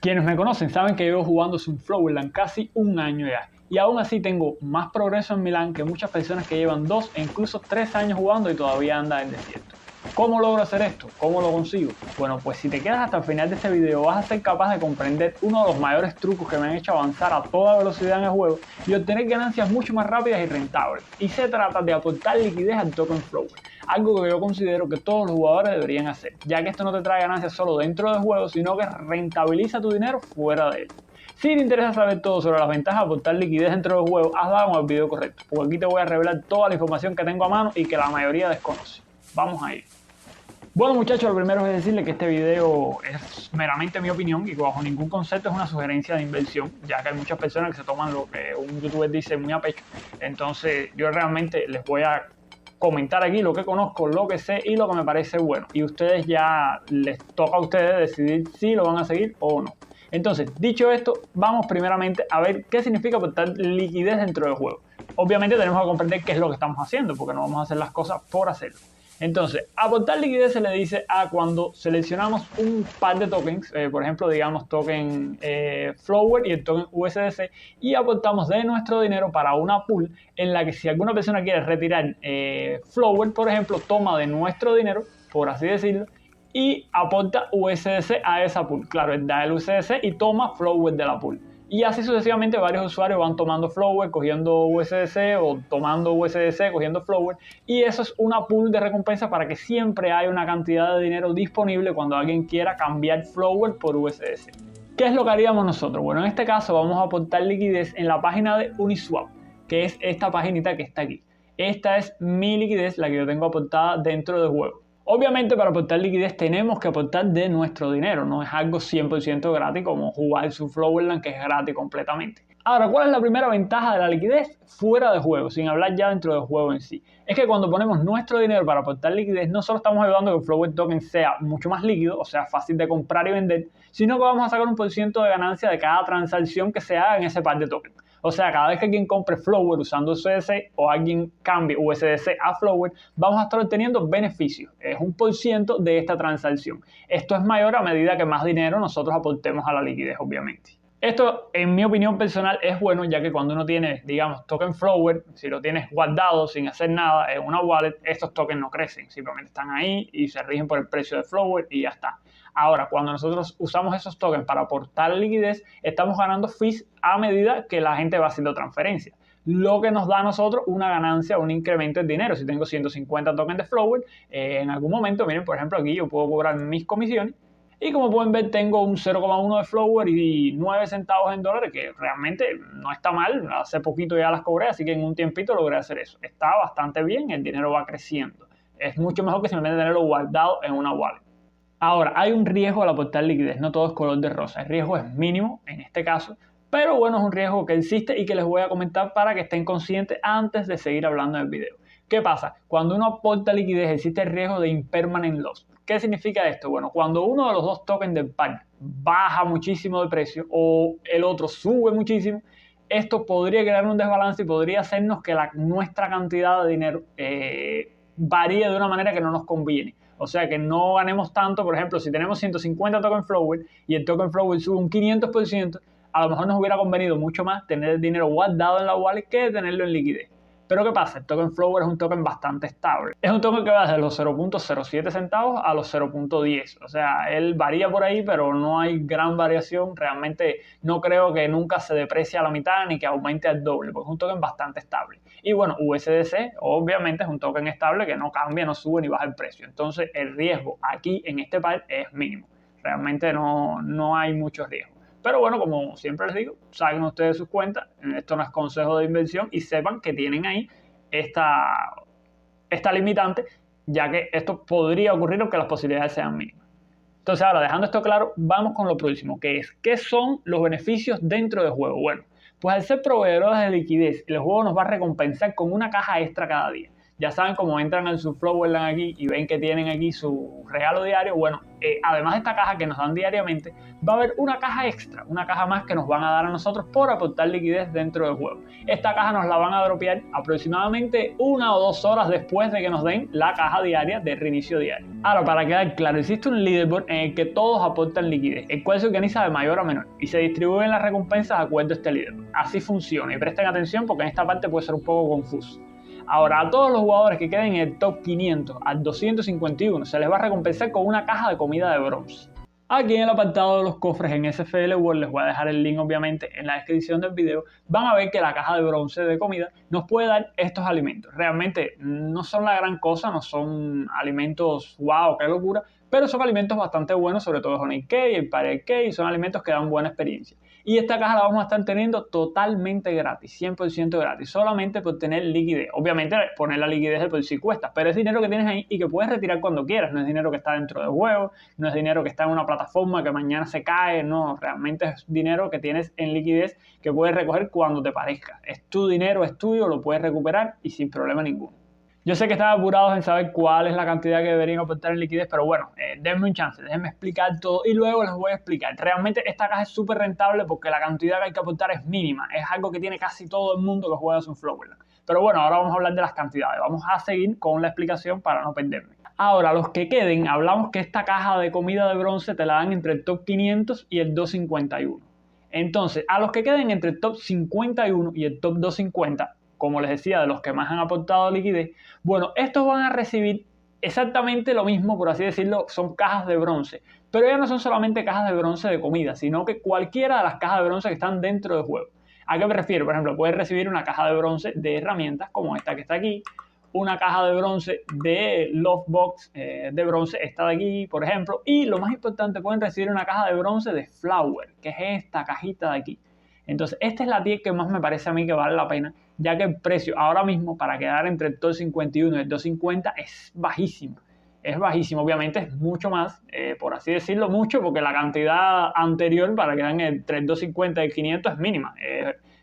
Quienes me conocen saben que llevo jugando Sunflowerland casi un año ya. Y aún así tengo más progreso en Milán que muchas personas que llevan 2 e incluso 3 años jugando y todavía andan en desierto. ¿Cómo logro hacer esto? ¿Cómo lo consigo? Bueno, pues si te quedas hasta el final de este video vas a ser capaz de comprender uno de los mayores trucos que me han hecho avanzar a toda velocidad en el juego y obtener ganancias mucho más rápidas y rentables. Y se trata de aportar liquidez al token Flower, algo que yo considero que todos los jugadores deberían hacer, ya que esto no te trae ganancias solo dentro del juego, sino que rentabiliza tu dinero fuera de él. Si te interesa saber todo sobre las ventajas de aportar liquidez dentro del juego, haz dado con el video correcto, porque aquí te voy a revelar toda la información que tengo a mano y que la mayoría desconoce. Vamos a ir. Bueno muchachos, lo primero es decirles que este video es meramente mi opinión y que bajo ningún concepto es una sugerencia de inversión, ya que hay muchas personas que se toman lo que un youtuber dice muy a pecho. Entonces yo realmente les voy a comentar aquí lo que conozco, lo que sé y lo que me parece bueno. Y ustedes ya les toca a ustedes decidir si lo van a seguir o no. Entonces, dicho esto, vamos primeramente a ver qué significa aportar liquidez dentro del juego. Obviamente tenemos que comprender qué es lo que estamos haciendo, porque no vamos a hacer las cosas por hacerlo. Entonces, aportar liquidez se le dice a cuando seleccionamos un par de tokens, por ejemplo, digamos token Flower y el token USDC, y aportamos de nuestro dinero para una pool en la que si alguna persona quiere retirar Flower, por ejemplo, toma de nuestro dinero, por así decirlo, y aporta USDC a esa pool. Claro, él da el USDC y toma Flower de la pool. Y así sucesivamente varios usuarios van tomando Flower, cogiendo USDC o tomando USDC, cogiendo Flower. Y eso es una pool de recompensa para que siempre haya una cantidad de dinero disponible cuando alguien quiera cambiar Flower por USDC. ¿Qué es lo que haríamos nosotros? Bueno, en este caso vamos a aportar liquidez en la página de Uniswap, que es esta paginita que está aquí. Esta es mi liquidez, la que yo tengo aportada dentro del juego. Obviamente para aportar liquidez tenemos que aportar de nuestro dinero, no es algo 100% gratis como jugar Sunflowerland que es gratis completamente. Ahora, ¿cuál es la primera ventaja de la liquidez fuera de juego, sin hablar ya dentro del juego en sí? Es que cuando ponemos nuestro dinero para aportar liquidez, no solo estamos ayudando a que el Flower Token sea mucho más líquido, o sea, fácil de comprar y vender, sino que vamos a sacar un % de ganancia de cada transacción que se haga en ese par de tokens. O sea, cada vez que alguien compre Flower usando USDC o alguien cambie USDC a Flower, vamos a estar obteniendo beneficios. Es un % de esta transacción. Esto es mayor a medida que más dinero nosotros aportemos a la liquidez, obviamente. Esto, en mi opinión personal, es bueno, ya que cuando uno tiene, digamos, token Flower, si lo tienes guardado sin hacer nada en una wallet, estos tokens no crecen, simplemente están ahí y se rigen por el precio de Flower y ya está. Ahora, cuando nosotros usamos esos tokens para aportar liquidez, estamos ganando fees a medida que la gente va haciendo transferencias, lo que nos da a nosotros una ganancia, un incremento en dinero. Si tengo 150 tokens de Flower, en algún momento, miren, por ejemplo, aquí yo puedo cobrar mis comisiones. Y como pueden ver, tengo un 0,1 de Flower y 9 centavos en dólares, que realmente no está mal. Hace poquito ya las cobré, así que en un tiempito logré hacer eso. Está bastante bien, el dinero va creciendo. Es mucho mejor que simplemente tenerlo guardado en una wallet. Ahora, hay un riesgo al aportar liquidez, no todo es color de rosa. El riesgo es mínimo en este caso, pero bueno, es un riesgo que existe y que les voy a comentar para que estén conscientes antes de seguir hablando del video. ¿Qué pasa? Cuando uno aporta liquidez existe el riesgo de impermanent loss. ¿Qué significa esto? Bueno, cuando uno de los dos tokens del par baja muchísimo de precio o el otro sube muchísimo, esto podría crear un desbalance y podría hacernos que nuestra cantidad de dinero varíe de una manera que no nos conviene. O sea, que no ganemos tanto. Por ejemplo, si tenemos 150 token Flower y el token Flower sube un 500%, a lo mejor nos hubiera convenido mucho más tener el dinero guardado en la wallet que tenerlo en liquidez. Pero ¿qué pasa? El token Flower es un token bastante estable. Es un token que va desde los 0.07 centavos a los 0.10. O sea, él varía por ahí, pero no hay gran variación. Realmente no creo que nunca se deprecie a la mitad ni que aumente al doble, porque es un token bastante estable. Y bueno, USDC obviamente es un token estable que no cambia, no sube ni baja el precio. Entonces el riesgo aquí en este par es mínimo. Realmente no hay mucho riesgo. Pero bueno, como siempre les digo, saquen ustedes sus cuentas, esto no es consejo de inversión y sepan que tienen ahí esta limitante, ya que esto podría ocurrir aunque las posibilidades sean mínimas. Entonces ahora, dejando esto claro, vamos con lo próximo, que es, ¿qué son los beneficios dentro del juego? Bueno, pues al ser proveedores de liquidez, el juego nos va a recompensar con una caja extra cada día. Ya saben cómo entran en su Flowerland aquí y ven que tienen aquí su regalo diario. Bueno, además de esta caja que nos dan diariamente, va a haber una caja extra, una caja más que nos van a dar a nosotros por aportar liquidez dentro del juego. Esta caja nos la van a dropear aproximadamente 1 o 2 horas después de que nos den la caja diaria de reinicio diario. Ahora, para quedar claro, existe un leaderboard en el que todos aportan liquidez, el cual se organiza de mayor a menor y se distribuyen las recompensas de acuerdo a este leaderboard. Así funciona y presten atención porque en esta parte puede ser un poco confuso. Ahora, a todos los jugadores que queden en el top 500 al 251 se les va a recompensar con una caja de comida de bronce. Aquí en el apartado de los cofres en SFL World, les voy a dejar el link obviamente en la descripción del video, van a ver que la caja de bronce de comida nos puede dar estos alimentos. Realmente no son la gran cosa, no son alimentos wow, qué locura, pero son alimentos bastante buenos, sobre todo el honey cake, el party cake, y son alimentos que dan buena experiencia. Y esta caja la vamos a estar teniendo totalmente gratis, 100% gratis, solamente por tener liquidez. Obviamente poner la liquidez de por sí cuesta, pero es dinero que tienes ahí y que puedes retirar cuando quieras. No es dinero que está dentro del juego, no es dinero que está en una plataforma que mañana se cae, no, realmente es dinero que tienes en liquidez que puedes recoger cuando te parezca. Es tu dinero, es tuyo, lo puedes recuperar y sin problema ninguno. Yo sé que están apurados en saber cuál es la cantidad que deberían aportar en liquidez, pero bueno, denme un chance, déjenme explicar todo y luego les voy a explicar. Realmente esta caja es súper rentable porque la cantidad que hay que aportar es mínima, es algo que tiene casi todo el mundo que juega Sunflowerland. Pero bueno, ahora vamos a hablar de las cantidades, vamos a seguir con la explicación para no perderme. Ahora, los que queden, hablamos que esta caja de comida de bronce te la dan entre el top 500 y el 251. Entonces, a los que queden entre el top 51 y el top 250, como les decía, de los que más han aportado liquidez, bueno, estos van a recibir exactamente lo mismo, por así decirlo, son cajas de bronce. Pero ya no son solamente cajas de bronce de comida, sino que cualquiera de las cajas de bronce que están dentro del juego. ¿A qué me refiero? Por ejemplo, puedes recibir una caja de bronce de herramientas, como esta que está aquí, una caja de bronce de Love Box de bronce, esta de aquí, por ejemplo, y lo más importante, pueden recibir una caja de bronce de Flower, que es esta cajita de aquí. Entonces, esta es la tier que más me parece a mí que vale la pena, ya que el precio ahora mismo para quedar entre el 251 y el 250 es bajísimo. Es bajísimo, obviamente es mucho más, por así decirlo, mucho, porque la cantidad anterior para quedar entre el 250 y el 500 es mínima.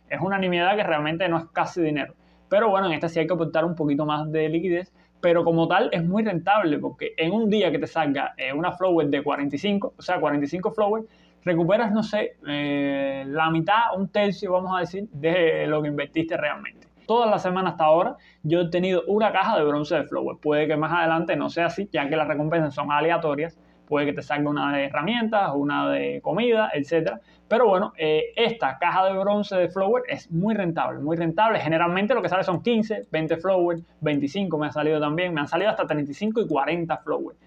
Es una nimiedad que realmente no es casi dinero. Pero bueno, en esta sí hay que aportar un poquito más de liquidez, pero como tal es muy rentable, porque en un día que te salga una flower de 45, o sea, 45 flowers, recuperas, no sé, la mitad, un tercio, vamos a decir, de lo que invertiste realmente. Toda la semana hasta ahora yo he tenido una caja de bronce de flower. Puede que más adelante no sea así, ya que las recompensas son aleatorias. Puede que te salga una de herramientas, una de comida, etc. Pero bueno, esta caja de bronce de flower es muy rentable, muy rentable. Generalmente lo que sale son 15, 20 flower, 25 me ha salido también. Me han salido hasta 35 y 40 flower.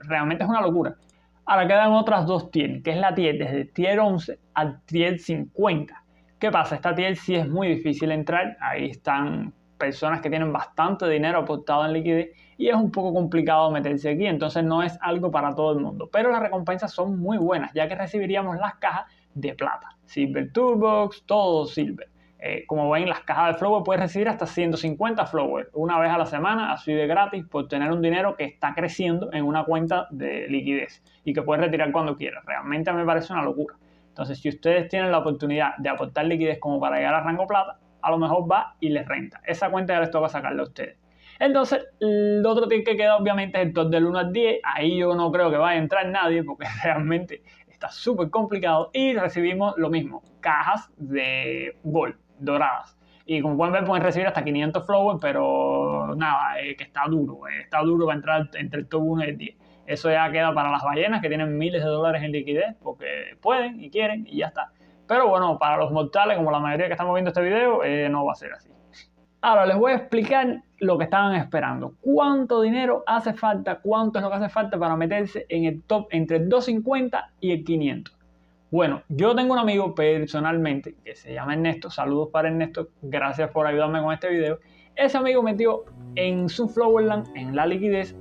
Realmente es una locura. Ahora quedan otras dos tiers, que es la tier desde tier 11 al tier 50. ¿Qué pasa? Esta tier sí es muy difícil entrar. Ahí están personas que tienen bastante dinero aportado en liquidez y es un poco complicado meterse aquí. Entonces no es algo para todo el mundo. Pero las recompensas son muy buenas, ya que recibiríamos las cajas de plata. Silver Toolbox, todo Silver. Como ven, las cajas de Flower puedes recibir hasta 150 Flower una vez a la semana, así de gratis, por tener un dinero que está creciendo en una cuenta de liquidez y que puedes retirar cuando quieras. Realmente me parece una locura. Entonces, si ustedes tienen la oportunidad de aportar liquidez como para llegar a rango plata, a lo mejor va y les renta. Esa cuenta ya les toca sacarla a ustedes. Entonces, el otro tier que queda obviamente es el top del 1 al 10. Ahí yo no creo que vaya a entrar nadie porque realmente está súper complicado. Y recibimos lo mismo, cajas de gold doradas. Y como pueden ver, pueden recibir hasta 500 flowers, pero nada, que está duro para entrar entre el top 1 y el 10. Eso ya queda para las ballenas que tienen miles de dólares en liquidez porque pueden y quieren y ya está. Pero bueno, para los mortales, como la mayoría que estamos viendo este video, no va a ser así. Ahora les voy a explicar lo que estaban esperando. ¿Cuánto dinero hace falta? ¿Cuánto es lo que hace falta para meterse en el top entre el 250 y el 500? Bueno, yo tengo un amigo personalmente que se llama Ernesto. Saludos para Ernesto. Gracias por ayudarme con este video. Ese amigo metió en su Flowerland, en la liquidez,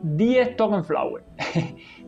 10 token flower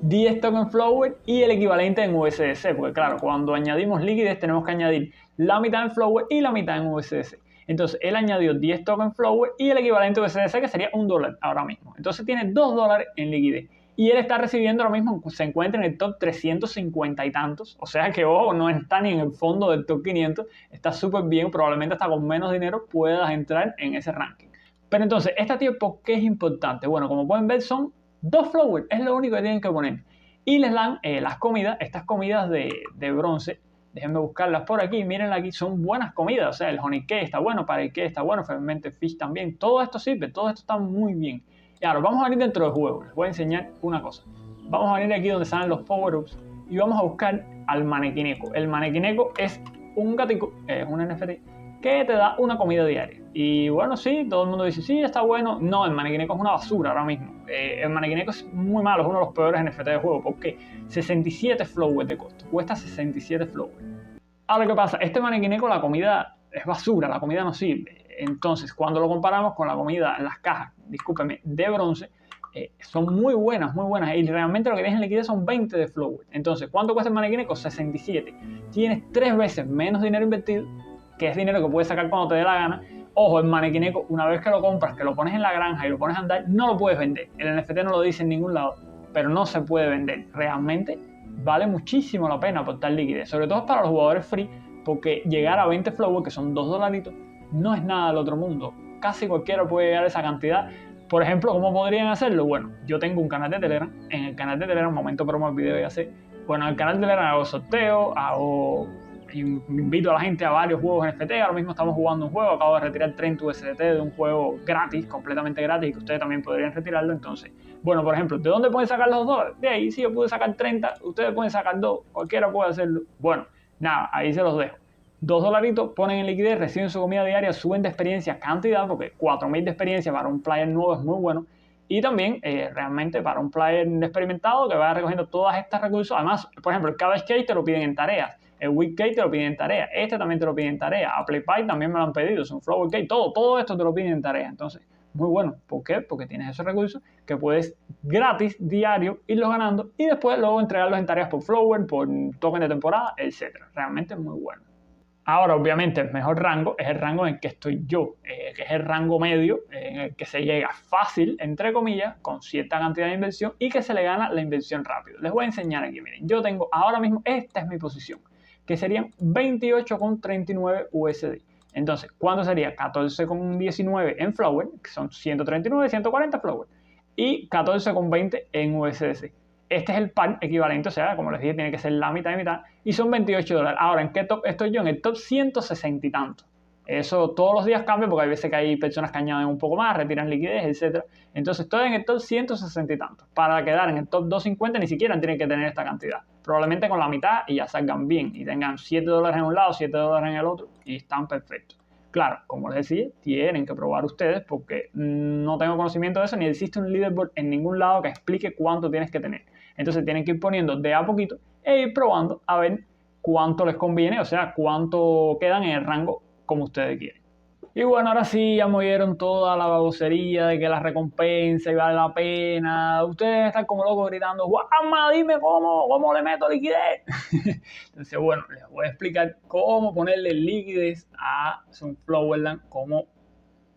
10 token flower y el equivalente en USDC, porque claro, cuando añadimos liquidez tenemos que añadir la mitad en flower y la mitad en USDC. Entonces él añadió 10 token flower y el equivalente USDC, que sería $1 ahora mismo. Entonces tiene $2 en liquidez y él está recibiendo ahora mismo, se encuentra en el top 350 y tantos, o sea que ojo, no está ni en el fondo del top 500, está súper bien, probablemente hasta con menos dinero puedas entrar en ese ranking. Pero entonces, esta TIR, ¿por qué es importante? Bueno, como pueden ver, son 2 flowers, es lo único que tienen que poner. Y les dan las comidas, estas comidas de bronce. Déjenme buscarlas por aquí, miren aquí, son buenas comidas. O sea, el honey cake está bueno, para el cake está bueno, fermented fish también. Todo esto sirve, todo esto está muy bien. Y ahora, vamos a venir dentro del juego. Les voy a enseñar una cosa. Vamos a venir aquí donde salen los power-ups y vamos a buscar al manequineco. El manequineco es un gatico, es un NFT que te da una comida diaria. Y bueno, sí, todo el mundo dice, sí, está bueno. No, el manequineco es una basura ahora mismo. El manequineco es muy malo, es uno de los peores NFT de juego. Porque 67 flowers de costo, cuesta 67 flowers. Ahora, ¿qué pasa? Este manequineco, la comida es basura, la comida no sirve. Entonces, cuando lo comparamos con la comida en las cajas, discúlpeme, de bronce, son muy buenas, y realmente lo que tienes en liquidez son 20 de flower. Entonces, ¿cuánto cuesta el manequineco? 67. Tienes 3 veces menos dinero invertido, que es dinero que puedes sacar cuando te dé la gana. Ojo, el manequineco, una vez que lo compras, que lo pones en la granja y lo pones a andar, no lo puedes vender. El NFT no lo dice en ningún lado, pero no se puede vender. Realmente vale muchísimo la pena aportar liquidez, sobre todo para los jugadores free, porque llegar a 20 flower, que son $2, no es nada del otro mundo. Casi cualquiera puede llegar a esa cantidad. Por ejemplo, ¿cómo podrían hacerlo? Bueno, yo tengo un canal de Telegram. En el canal de Telegram, momento promo el video ya sé. Bueno, en el canal de Telegram hago sorteos, invito a la gente a varios juegos NFT. Ahora mismo estamos jugando un juego, acabo de retirar 30 USDT de un juego gratis, completamente gratis, y que ustedes también podrían retirarlo. Entonces, bueno, por ejemplo, ¿de dónde pueden sacar los $2? De ahí, si yo pude sacar 30, ustedes pueden sacar 2, cualquiera puede hacerlo. Bueno, nada, ahí se los dejo. $2, ponen en liquidez, reciben su comida diaria, suben de experiencia cantidad, porque 4.000 de experiencia para un player nuevo es muy bueno. Y también, realmente, para un player experimentado que vaya recogiendo todos estos recursos. Además, por ejemplo, el Cabbage Cake te lo piden en tareas. El Wheat Cake te lo piden en tarea. Este también te lo piden en tarea. Apple Pie también me lo han pedido. Sunflower Cake, todo esto te lo piden en tarea. Entonces, muy bueno. ¿Por qué? Porque tienes esos recursos que puedes gratis, diario, irlos ganando y después luego entregarlos en tareas por Flower, por token de temporada, etc. Realmente es muy bueno. Ahora, obviamente, el mejor rango es el rango en el que estoy yo, que es el rango medio, en el que se llega fácil, entre comillas, con cierta cantidad de inversión y que se le gana la inversión rápido. Les voy a enseñar aquí, miren, yo tengo ahora mismo, esta es mi posición, que serían 28,39 USD. Entonces, ¿cuánto sería? 14,19 en Flower, que son 139, 140 Flower, y 14,20 en USDC. Este es el par equivalente, o sea, como les dije, tiene que ser la mitad y mitad, y son $28. Ahora, ¿en qué top estoy yo? En el top 160 y tanto. Eso todos los días cambia porque hay veces que hay personas que añaden un poco más, retiran liquidez, etc. Entonces estoy en el top 160 y tanto. Para quedar en el top 250 ni siquiera tienen que tener esta cantidad. Probablemente con la mitad y ya salgan bien y tengan $7 en un lado, $7 en el otro y están perfectos. Claro, como les decía, tienen que probar ustedes porque no tengo conocimiento de eso, ni existe un leaderboard en ningún lado que explique cuánto tienes que tener. Entonces tienen que ir poniendo de a poquito e ir probando a ver cuánto les conviene, o sea, cuánto quedan en el rango como ustedes quieren. Y bueno, ahora sí, ya me oyeron toda la babosería de que la recompensa y vale la pena. Ustedes están como locos gritando, Juanma, dime cómo le meto liquidez. Entonces, bueno, les voy a explicar cómo ponerle liquidez a Sunflowerland, cómo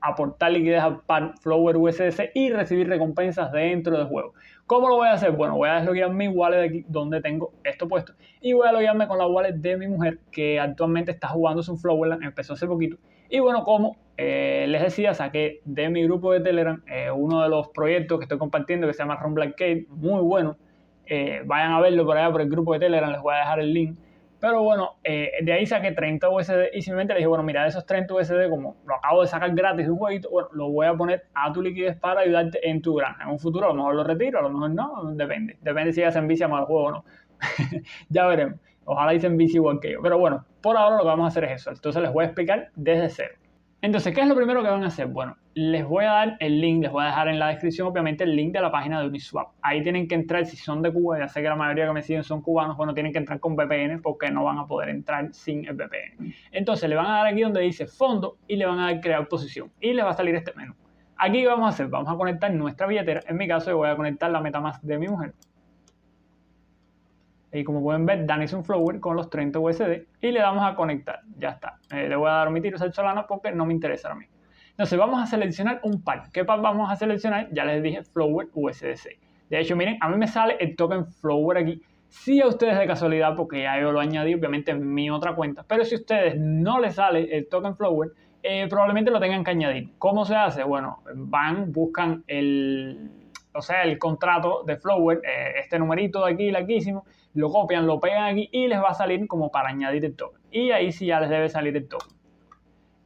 aportar liquidez al par Flower USDC y recibir recompensas dentro del juego. ¿Cómo lo voy a hacer? Bueno, voy a desloguear mi wallet de aquí donde tengo esto puesto y voy a loguearme con la wallet de mi mujer que actualmente está jugando Sunflowerland, empezó hace poquito. Y bueno, como les decía, saqué de mi grupo de Telegram uno de los proyectos que estoy compartiendo que se llama Rumble Arcade, muy bueno. Vayan a verlo por allá por el grupo de Telegram, les voy a dejar el link. Pero bueno, de ahí saqué 30 USD y simplemente le dije, bueno, mira, de esos 30 USD, como lo acabo de sacar gratis de un jueguito, bueno, lo voy a poner a tu liquidez para ayudarte en tu granja. En un futuro a lo mejor lo retiro, a lo mejor no, depende. Depende si ya se envicia más el juego o no. Ya veremos. Ojalá y se envicie igual que yo. Pero bueno, por ahora lo que vamos a hacer es eso. Entonces les voy a explicar desde cero. Entonces, ¿qué es lo primero que van a hacer? Bueno, les voy a dar el link, les voy a dejar en la descripción, obviamente, el link de la página de Uniswap. Ahí tienen que entrar, si son de Cuba, ya sé que la mayoría que me siguen son cubanos, bueno, tienen que entrar con VPN porque no van a poder entrar sin el VPN. Entonces, le van a dar aquí donde dice fondo y le van a dar crear posición y les va a salir este menú. Aquí, ¿qué vamos a hacer? Vamos a conectar nuestra billetera. En mi caso, yo voy a conectar la MetaMask de mi mujer. Y como pueden ver, Dani Sunflower con los 30 USD y le damos a conectar. Ya está. Le voy a dar omitir usar Solana porque no me interesa ahora mismo. Entonces vamos a seleccionar un par. ¿Qué par vamos a seleccionar? Ya les dije Flower USDC. De hecho, miren, a mí me sale el token Flower aquí. Si a ustedes de casualidad, porque ya yo lo añadí obviamente en mi otra cuenta, pero si a ustedes no les sale el token Flower, probablemente lo tengan que añadir. ¿Cómo se hace? Bueno, buscan el contrato de Flower, este numerito de aquí, larguísimo, lo copian, lo pegan aquí y les va a salir como para añadir el token. Y ahí sí ya les debe salir el token.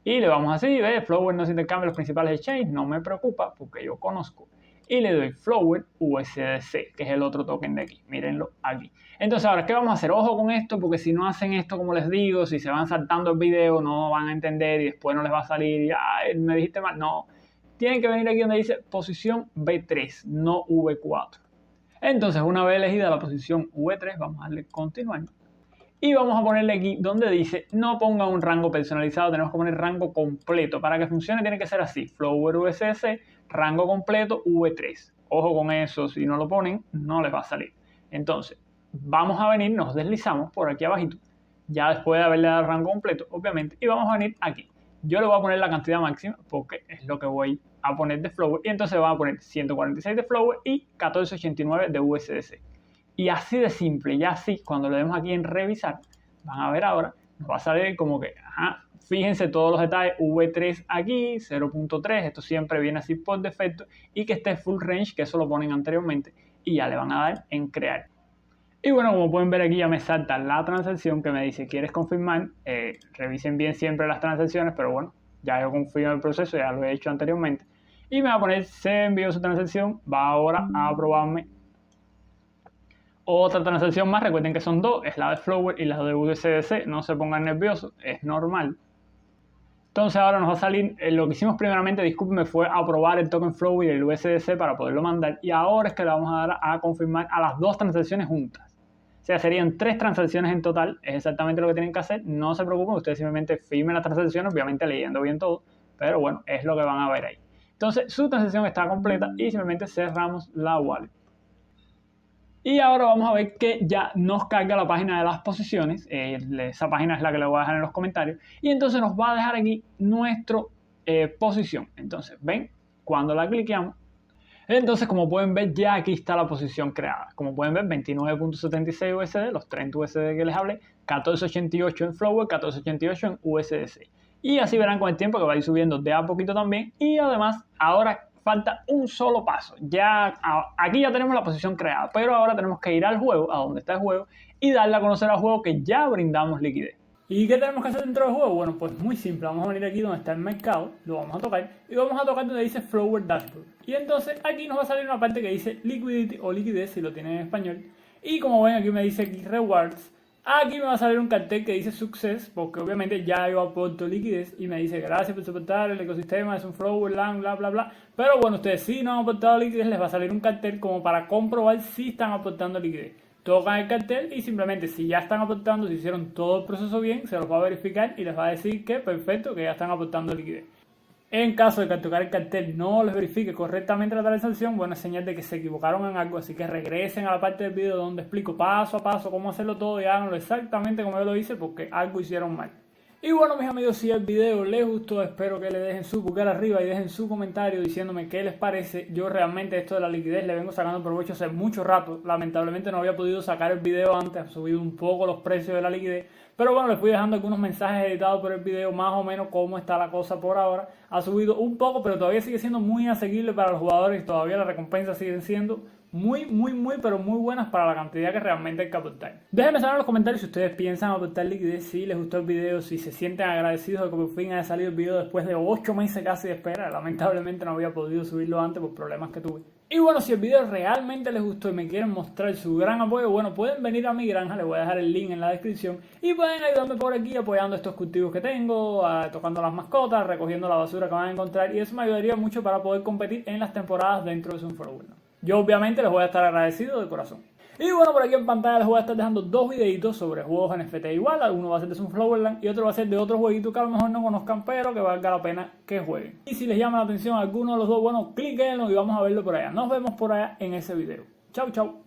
Y le vamos así, ¿ves? Flower no se intercambia los principales exchanges, no me preocupa porque yo conozco. Y le doy Flower USDC, que es el otro token de aquí. Mírenlo aquí. Entonces, ahora, ¿qué vamos a hacer? Ojo con esto, porque si no hacen esto, como les digo, si se van saltando el video, no van a entender y después no les va a salir y, ay, me dijiste mal. No, tienen que venir aquí donde dice posición B3, no V4. Entonces, una vez elegida la posición V3, vamos a darle continuar. Y vamos a ponerle aquí donde dice no ponga un rango personalizado, tenemos que poner rango completo. Para que funcione tiene que ser así, Flower USDC, rango completo V3. Ojo con eso, si no lo ponen, no les va a salir. Entonces, vamos a venir, nos deslizamos por aquí abajito, ya después de haberle dado el rango completo, obviamente, y vamos a venir aquí. Yo le voy a poner la cantidad máxima porque es lo que voy a poner de Flower, y entonces vamos a poner 146 de Flower y 1489 de USDC. Y así de simple, ya así, cuando le demos aquí en revisar, van a ver ahora, nos va a salir como que, fíjense todos los detalles, V3 aquí, 0.3, esto siempre viene así por defecto, y que esté full range, que eso lo ponen anteriormente, y ya le van a dar en crear. Y bueno, como pueden ver aquí ya me salta la transacción que me dice, ¿quieres confirmar? Revisen bien siempre las transacciones, pero bueno, ya yo confío en el proceso, ya lo he hecho anteriormente. Y me va a poner, se envió su transacción, va ahora a aprobarme otra transacción más. Recuerden que son dos, es la de Flower y la de USDC, no se pongan nerviosos, es normal. Entonces ahora nos va a salir, lo que hicimos primeramente, discúlpenme, fue aprobar el token Flower y el USDC para poderlo mandar, y ahora es que le vamos a dar a confirmar a las dos transacciones juntas. O sea, serían 3 transacciones en total, es exactamente lo que tienen que hacer, no se preocupen, ustedes simplemente firmen las transacciones, obviamente leyendo bien todo, pero bueno, es lo que van a ver ahí. Entonces su transacción está completa y simplemente cerramos la wallet. Y ahora vamos a ver que ya nos carga la página de las posiciones. Esa página es la que le voy a dejar en los comentarios. Y entonces nos va a dejar aquí nuestra posición. Entonces, ven, cuando la cliqueamos, entonces como pueden ver ya aquí está la posición creada. Como pueden ver, 29.76 USD, los 30 USD que les hablé, 14.88 en Flower, 14.88 en USDC. Y así verán con el tiempo que va a ir subiendo de a poquito también. Y además, ahora falta un solo paso. Ya aquí ya tenemos la posición creada, pero ahora tenemos que ir al juego, a donde está el juego, y darle a conocer al juego que ya brindamos liquidez. ¿Y qué tenemos que hacer dentro del juego? Bueno, pues muy simple. Vamos a venir aquí donde está el mercado, lo vamos a tocar, y vamos a tocar donde dice Flower Dashboard. Y entonces aquí nos va a salir una parte que dice Liquidity o liquidez, si lo tienen en español. Y como ven, aquí me dice aquí Rewards. Aquí me va a salir un cartel que dice Success, porque obviamente ya yo aporto liquidez y me dice gracias por soportar el ecosistema, es un Flower, bla, bla, bla. Pero bueno, ustedes si no han aportado liquidez, les va a salir un cartel como para comprobar si están aportando liquidez. Tocan el cartel y simplemente si ya están aportando, si hicieron todo el proceso bien, se los va a verificar y les va a decir que perfecto, que ya están aportando liquidez. En caso de que al tocar el cartel no les verifique correctamente la transacción, bueno, es señal de que se equivocaron en algo, así que regresen a la parte del video donde explico paso a paso cómo hacerlo todo y háganlo exactamente como yo lo hice porque algo hicieron mal. Y bueno, mis amigos, si el video les gustó, espero que le dejen su pulgar arriba y dejen su comentario diciéndome qué les parece. Yo realmente esto de la liquidez le vengo sacando provecho hace mucho rato. Lamentablemente no había podido sacar el video antes, ha subido un poco los precios de la liquidez. Pero bueno, les fui dejando algunos mensajes editados por el video, más o menos cómo está la cosa por ahora. Ha subido un poco, pero todavía sigue siendo muy asequible para los jugadores. Todavía las recompensas siguen siendo muy buenas para la cantidad que realmente hay que aportar. Déjenme saber en los comentarios si ustedes piensan aportar liquidez, si les gustó el video, si se sienten agradecidos de que por fin haya salido el video después de 8 meses casi de espera. Lamentablemente no había podido subirlo antes por problemas que tuve. Y bueno, si el video realmente les gustó y me quieren mostrar su gran apoyo, bueno, pueden venir a mi granja, les voy a dejar el link en la descripción y pueden ayudarme por aquí apoyando estos cultivos que tengo, tocando las mascotas, recogiendo la basura que van a encontrar, y eso me ayudaría mucho para poder competir en las temporadas dentro de Sunflower. Yo obviamente les voy a estar agradecido de corazón. Y bueno, por aquí en pantalla les voy a estar dejando 2 videitos sobre juegos NFT igual. Uno va a ser de Sunflowerland y otro va a ser de otro jueguito que a lo mejor no conozcan, pero que valga la pena que jueguen. Y si les llama la atención alguno de los dos, bueno, cliquenlo y vamos a verlo por allá. Nos vemos por allá en ese video. Chau, chau.